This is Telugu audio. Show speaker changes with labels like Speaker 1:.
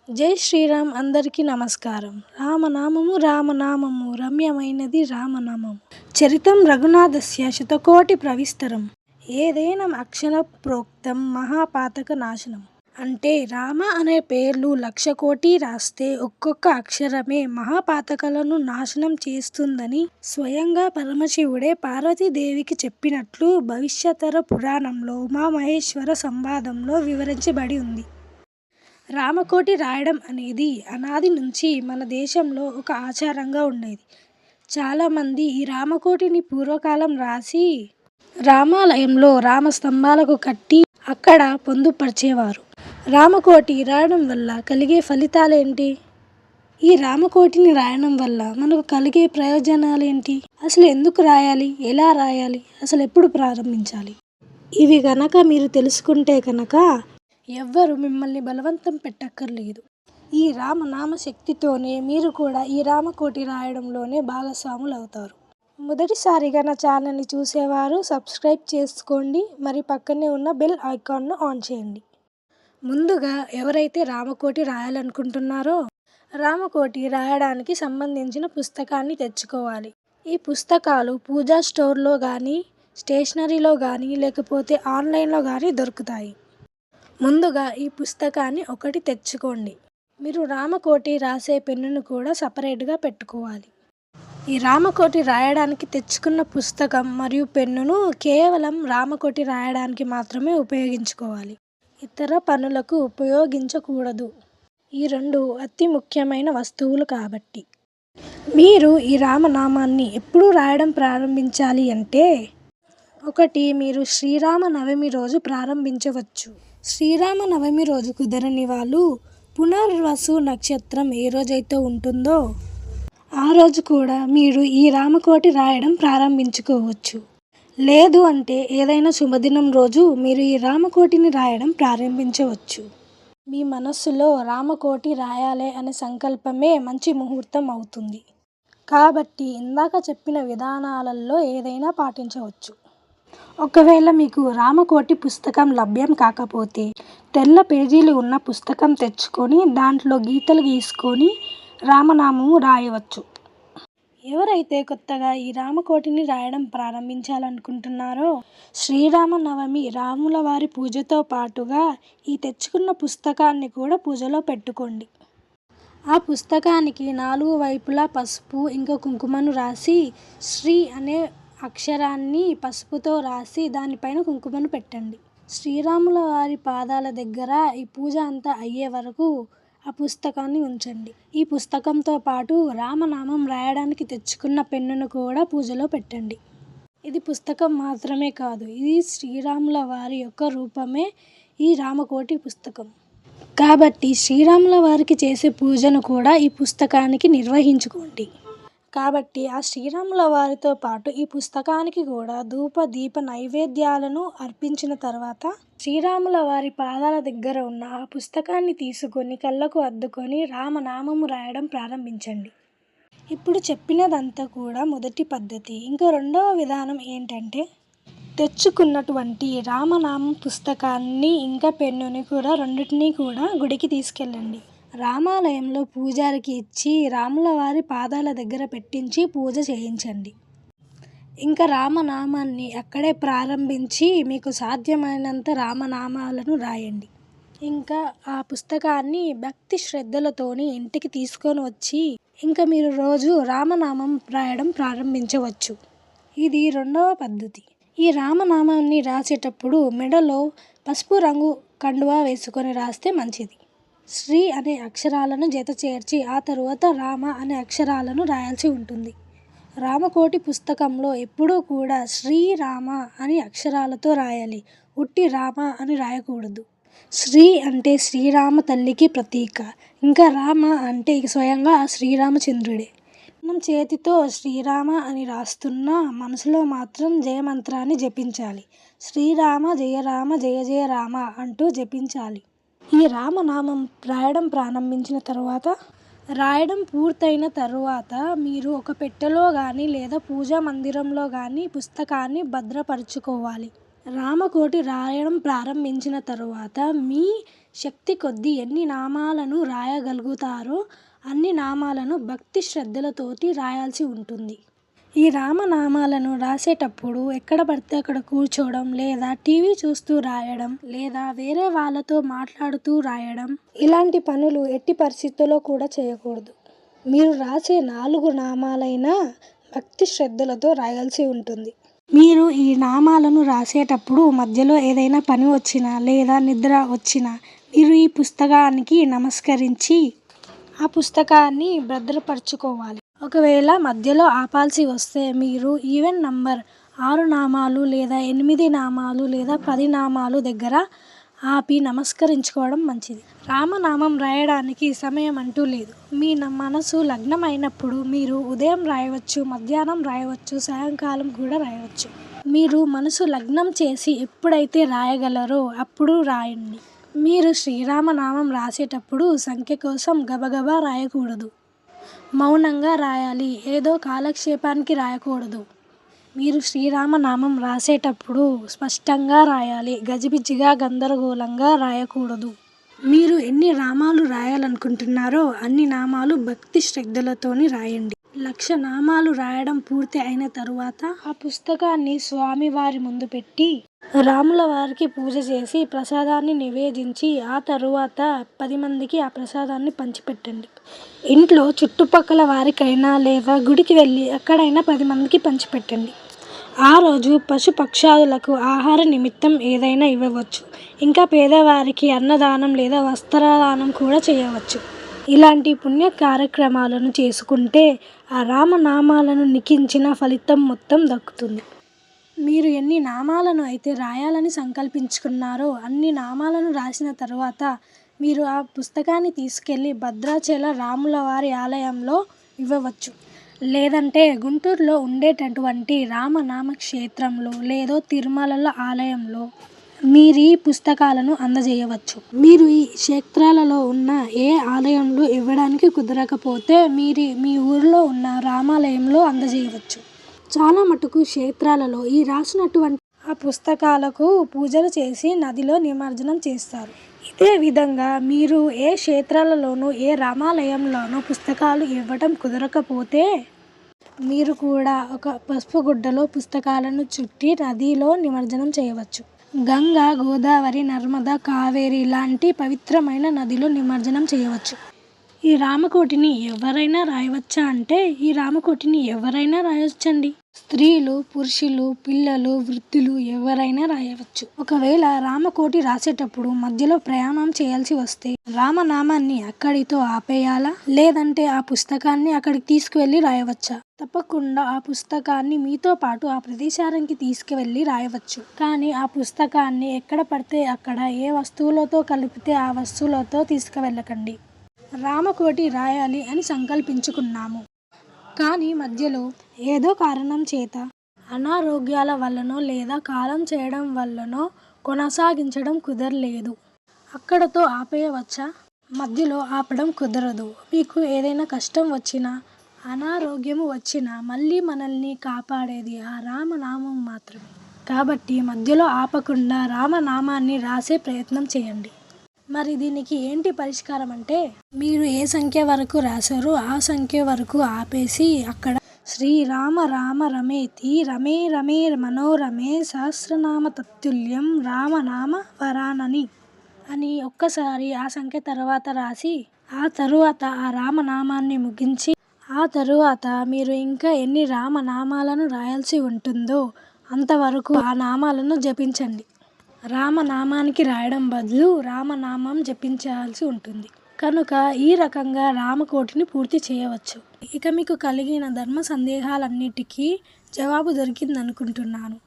Speaker 1: జై శ్రీరామ్ అందరికీ నమస్కారం. రామనామము రమ్యమైనది రామనామము. చరితం రఘునాథస్య శతకోటి ప్రవిస్తరం. ఏదైనా అక్షర ప్రోక్తం మహాపాతక నాశనం. అంటే రామ అనే పేర్లు 1,00,000 కోటి రాస్తే ఒక్కొక్క అక్షరమే మహాపాతకాలను నాశనం చేస్తుందని స్వయంగా పరమశివుడే పార్వతీదేవికి చెప్పినట్లు భవిష్యతర పురాణంలో ఉమామహేశ్వర సంవాదంలో వివరించబడి ఉంది. రామకోటి రాయడం అనేది అనాది నుంచి మన దేశంలో ఒక ఆచారంగా ఉండేది. చాలామంది ఈ రామకోటిని పూర్వకాలం రాసి రామాలయంలో రామస్తంభాలకు కట్టి అక్కడ పొందుపరిచేవారు. రామకోటి రాయడం వల్ల కలిగే ఫలితాలేంటి? ఈ రామకోటిని రాయడం వల్ల మనకు కలిగే ప్రయోజనాలేంటి? అసలు ఎందుకు రాయాలి? ఎలా రాయాలి? అసలు ఎప్పుడు ప్రారంభించాలి? ఇవి గనక మీరు తెలుసుకుంటే కనుక ఎవ్వరు మిమ్మల్ని బలవంతం పెట్టక్కర్లేదు. ఈ రామనామ శక్తితోనే మీరు కూడా ఈ రామకోటి రాయడంలోనే భాగస్వాములు అవుతారు. మొదటిసారిగా నా ఛానల్ని చూసేవారు సబ్స్క్రైబ్ చేసుకోండి. మరి పక్కనే ఉన్న బెల్ ఐకాన్ను ఆన్ చేయండి. ముందుగా ఎవరైతే రామకోటి రాయాలనుకుంటున్నారో రామకోటి రాయడానికి సంబంధించిన పుస్తకాన్ని తెచ్చుకోవాలి. ఈ పుస్తకాలు పూజా స్టోర్లో కానీ, స్టేషనరీలో కానీ, లేకపోతే ఆన్లైన్లో కానీ దొరుకుతాయి. ముందుగా ఈ పుస్తకాన్ని ఒకటి తెచ్చుకోండి. మీరు రామకోటి రాసే పెన్నును కూడా సపరేట్గా పెట్టుకోవాలి. ఈ రామకోటి రాయడానికి తెచ్చుకున్న పుస్తకం మరియు పెన్నును కేవలం రామకోటి రాయడానికి మాత్రమే ఉపయోగించుకోవాలి. ఇతర పనులకు ఉపయోగించకూడదు. ఈ రెండు అతి ముఖ్యమైన వస్తువులు కాబట్టి. మీరు ఈ రామనామాన్ని ఎప్పుడు రాయడం ప్రారంభించాలి అంటే, ఒకటి మీరు శ్రీరామనవమి రోజు ప్రారంభించవచ్చు. శ్రీరామనవమి రోజు కుదరని వాళ్ళు పునర్వసు నక్షత్రం ఏ రోజైతే ఉంటుందో ఆ రోజు కూడా మీరు ఈ రామకోటి రాయడం ప్రారంభించుకోవచ్చు. లేదు అంటే ఏదైనా శుభదినం రోజు మీరు ఈ రామకోటిని రాయడం ప్రారంభించవచ్చు. మీ మనస్సులో రామకోటి రాయాలి అనే సంకల్పమే మంచి ముహూర్తం అవుతుంది. కాబట్టి ఇందాక చెప్పిన విధానాలలో ఏదైనా పాటించవచ్చు. ఒకవేళ మీకు రామకోటి పుస్తకం లభ్యం కాకపోతే తెల్ల పేజీలు ఉన్న పుస్తకం తెచ్చుకొని దాంట్లో గీతలు గీసుకొని రామనామము రాయవచ్చు. ఎవరైతే కొత్తగా ఈ రామకోటిని రాయడం ప్రారంభించాలనుకుంటున్నారో శ్రీరామనవమి రాముల వారి పూజతో పాటుగా ఈ తెచ్చుకున్న పుస్తకాన్ని కూడా పూజలో పెట్టుకోండి. ఆ పుస్తకానికి 4 వైపులా పసుపు ఇంకా కుంకుమను రాసి శ్రీ అనే అక్షరాన్ని పసుపుతో రాసి దానిపైన కుంకుమను పెట్టండి. శ్రీరాముల వారి పాదాల దగ్గర ఈ పూజ అంతా అయ్యే వరకు ఆ పుస్తకాన్ని ఉంచండి. ఈ పుస్తకంతో పాటు రామనామం రాయడానికి తెచ్చుకున్న పెన్నును కూడా పూజలో పెట్టండి. ఇది పుస్తకం మాత్రమే కాదు, ఇది శ్రీరాముల వారి యొక్క రూపమే ఈ రామకోటి పుస్తకం. కాబట్టి శ్రీరాముల వారికి చేసే పూజను కూడా ఈ పుస్తకానికి నిర్వహించుకోండి. కాబట్టి ఆ శ్రీరాముల వారితో పాటు ఈ పుస్తకానికి కూడా ధూప దీప నైవేద్యాలను అర్పించిన తర్వాత శ్రీరాముల వారి పాదాల దగ్గర ఉన్న ఆ పుస్తకాన్ని తీసుకొని కళ్ళకు అద్దుకొని రామనామము రాయడం ప్రారంభించండి. ఇప్పుడు చెప్పినదంతా కూడా మొదటి పద్ధతి. ఇంకా రెండవ విధానం ఏంటంటే, తెచ్చుకున్నటువంటి రామనామం పుస్తకాన్ని ఇంకా పెన్నుని కూడా రెండింటినీ కూడా గుడికి తీసుకెళ్ళండి. రామాలయంలో పూజారికి ఇచ్చి రాముల వారి పాదాల దగ్గర పెట్టించి పూజ చేయించండి. ఇంకా రామనామాన్ని అక్కడే ప్రారంభించి మీకు సాధ్యమైనంత రామనామాలను రాయండి. ఇంకా ఆ పుస్తకాన్ని భక్తి శ్రద్ధలతోని ఇంటికి తీసుకొని వచ్చి ఇంకా మీరు రోజు రామనామం రాయడం ప్రారంభించవచ్చు. ఇది రెండవ పద్ధతి. ఈ రామనామాన్ని రాసేటప్పుడు మెడలో పసుపు రంగు కండువా వేసుకొని రాస్తే మంచిది. శ్రీ అనే అక్షరాలను జత చేర్చి ఆ తరువాత రామ అనే అక్షరాలను రాయాల్సి ఉంటుంది. రామకోటి పుస్తకంలో ఎప్పుడూ కూడా శ్రీరామ అని అక్షరాలతో రాయాలి. ఉట్టి రామ అని రాయకూడదు. శ్రీ అంటే శ్రీరామ తల్లికి ప్రతీక. ఇంకా రామ అంటే స్వయంగా ఆ శ్రీరామచంద్రుడే. మనం చేతితో శ్రీరామ అని రాస్తున్నా మనసులో మాత్రం జయమంత్రాన్ని జపించాలి. శ్రీరామ జయ రామ జయ జయ రామ అంటూ జపించాలి. ఈ రామనామం రాయడం ప్రారంభించిన తర్వాత, రాయడం పూర్తయిన తరువాత మీరు ఒక పెట్టెలో కానీ లేదా పూజా మందిరంలో కానీ పుస్తకాన్ని భద్రపరుచుకోవాలి. రామకోటి రాయడం ప్రారంభించిన తరువాత మీ శక్తి కొద్దీ ఎన్ని నామాలను రాయగలుగుతారో అన్ని నామాలను భక్తి శ్రద్ధలతోటి రాయాల్సి ఉంటుంది. ఈ రామనామాలను రాసేటప్పుడు ఎక్కడ పడితే అక్కడ కూర్చోవడం, లేదా టీవీ చూస్తూ రాయడం, లేదా వేరే వాళ్ళతో మాట్లాడుతూ రాయడం, ఇలాంటి పనులు ఎట్టి పరిస్థితుల్లో కూడా చేయకూడదు. మీరు రాసే 4 నామాలైనా భక్తి శ్రద్ధలతో రాయాల్సి ఉంటుంది. మీరు ఈ నామాలను రాసేటప్పుడు మధ్యలో ఏదైనా పని వచ్చినా లేదా నిద్ర వచ్చినా మీరు ఈ పుస్తకానికి నమస్కరించి ఆ పుస్తకాన్ని భద్రపరచుకోవాలి. ఒకవేళ మధ్యలో ఆపాల్సి వస్తే మీరు ఈవెన్ నంబర్ 6 నామాలు లేదా 8 నామాలు లేదా 10 నామాలు దగ్గర ఆపి నమస్కరించుకోవడం మంచిది. రామనామం రాయడానికి సమయం అంటూ లేదు. మీ మనసు లగ్నం అయినప్పుడు మీరు ఉదయం రాయవచ్చు, మధ్యాహ్నం రాయవచ్చు, సాయంకాలం కూడా రాయవచ్చు. మీరు మనసు లగ్నం చేసి ఎప్పుడైతే రాయగలరో అప్పుడు రాయండి. మీరు శ్రీరామనామం రాసేటప్పుడు సంఖ్య కోసం గబగబా రాయకూడదు. మౌనంగా రాయాలి. ఏదో కాలక్షేపానికి రాయకూడదు. మీరు శ్రీరామనామం రాసేటప్పుడు స్పష్టంగా రాయాలి. గజిబిజిగా గందరగోళంగా రాయకూడదు. మీరు ఎన్ని నామాలు రాయాలనుకుంటున్నారో అన్ని నామాలు భక్తి శ్రద్ధలతోని రాయండి. 1,00,000 నామాలు రాయడం పూర్తి అయిన తరువాత ఆ పుస్తకాన్ని స్వామివారి ముందు పెట్టి రాముల వారికి పూజ చేసి ప్రసాదాన్ని నివేదించి ఆ తరువాత 10 మందికి ఆ ప్రసాదాన్ని పంచిపెట్టండి. ఇంట్లో చుట్టుపక్కల వారికైనా లేదా గుడికి వెళ్ళి ఎక్కడైనా 10 మందికి పంచిపెట్టండి. ఆ రోజు పశుపక్షాదులకు ఆహార నిమిత్తం ఏదైనా ఇవ్వవచ్చు. ఇంకా పేదవారికి అన్నదానం లేదా వస్త్రదానం కూడా చేయవచ్చు. ఇలాంటి పుణ్య కార్యక్రమాలను చేసుకుంటే ఆ రామనామాలను లిఖించిన ఫలితం మొత్తం దక్కుతుంది. మీరు ఎన్ని నామాలను అయితే రాయాలని సంకల్పించుకున్నారో అన్ని నామాలను రాసిన తర్వాత మీరు ఆ పుస్తకాన్ని తీసుకెళ్ళి భద్రాచల రాములవారి ఆలయంలో ఇవ్వవచ్చు. లేదంటే గుంటూరులో ఉండేటటువంటి రామనామ క్షేత్రంలో లేదా తిరుమల ఆలయంలో మీరు ఈ పుస్తకాలను అందజేయవచ్చు. మీరు ఈ క్షేత్రాలలో ఉన్న ఏ ఆలయంలో ఇవ్వడానికి కుదరకపోతే మీరు మీ ఊరిలో ఉన్న రామాలయంలో అందజేయవచ్చు. చాలా మటుకు క్షేత్రాలలో ఈ రాసినటువంటి ఆ పుస్తకాలకు పూజలు చేసి నదిలో నిమజ్జనం చేస్తారు. ఇదే విధంగా మీరు ఏ క్షేత్రాలలోనూ ఏ రామాలయంలోనూ పుస్తకాలు ఇవ్వడం కుదరకపోతే మీరు కూడా ఒక పసుపు గుడ్డలో పుస్తకాలను చుట్టి నదిలో నిమజ్జనం చేయవచ్చు. గంగా, గోదావరి, నర్మదా, కావేరి లాంటి పవిత్రమైన నదిలో నిమజ్జనం చేయవచ్చు. ఈ రామకోటిని ఎవరైనా రాయవచ్చా అంటే ఈ రామకోటిని ఎవరైనా రాయవచ్చండి. స్త్రీలు, పురుషులు, పిల్లలు, వృద్ధులు ఎవరైనా రాయవచ్చు. ఒకవేళ రామకోటి రాసేటప్పుడు మధ్యలో ప్రయాణం చేయాల్సి వస్తే రామనామాన్ని అక్కడితో ఆపేయాలా, లేదంటే ఆ పుస్తకాన్ని అక్కడికి తీసుకువెళ్ళి రాయవచ్చా? తప్పకుండా ఆ పుస్తకాన్ని మీతో పాటు ఆ ప్రదేశానికి తీసుకువెళ్ళి రాయవచ్చు. కానీ ఆ పుస్తకాన్ని ఎక్కడ పడితే అక్కడ ఏ వస్తువులతో కలిపితే ఆ వస్తువులతో తీసుకువెళ్ళకండి. రామకోటి రాయాలి అని సంకల్పించుకున్నాము, కానీ మధ్యలో ఏదో కారణం చేత అనారోగ్యాల వల్లనో లేదా కాలం చేయడం వల్లనో కొనసాగించడం కుదరలేదు. అక్కడతో ఆపేయవచ్చా? మధ్యలో ఆపడం కుదరదు. మీకు ఏదైనా కష్టం వచ్చినా, అనారోగ్యము వచ్చినా మళ్ళీ మనల్ని కాపాడేది ఆ రామనామం మాత్రమే. కాబట్టి మధ్యలో ఆపకుండా రామనామాన్ని రాసే ప్రయత్నం చేయండి. మరి దీనికి ఏంటి పరిష్కారం అంటే మీరు ఏ సంఖ్య వరకు రాశారో ఆ సంఖ్య వరకు ఆపేసి అక్కడ శ్రీరామ రామ రమేతి రమే రమే మనోరమే సహస్రనామ తత్తుల్యం రామనామ వరానని అని ఒక్కసారి ఆ సంఖ్య తర్వాత రాసి ఆ తరువాత ఆ రామనామాన్ని ముగించి ఆ తరువాత మీరు ఇంకా ఎన్ని రామనామాలను రాయాల్సి ఉంటుందో అంతవరకు ఆ నామాలను జపించండి. రామనామానికి రాయడం బదులు రామనామం జపించాల్సి ఉంటుంది. కనుక ఈ రకంగా రామకోటిని పూర్తి చేయవచ్చు. ఇక మీకు కలిగిన ధర్మ సందేహాలన్నిటికీ జవాబు దొరికిందనుకుంటున్నాను.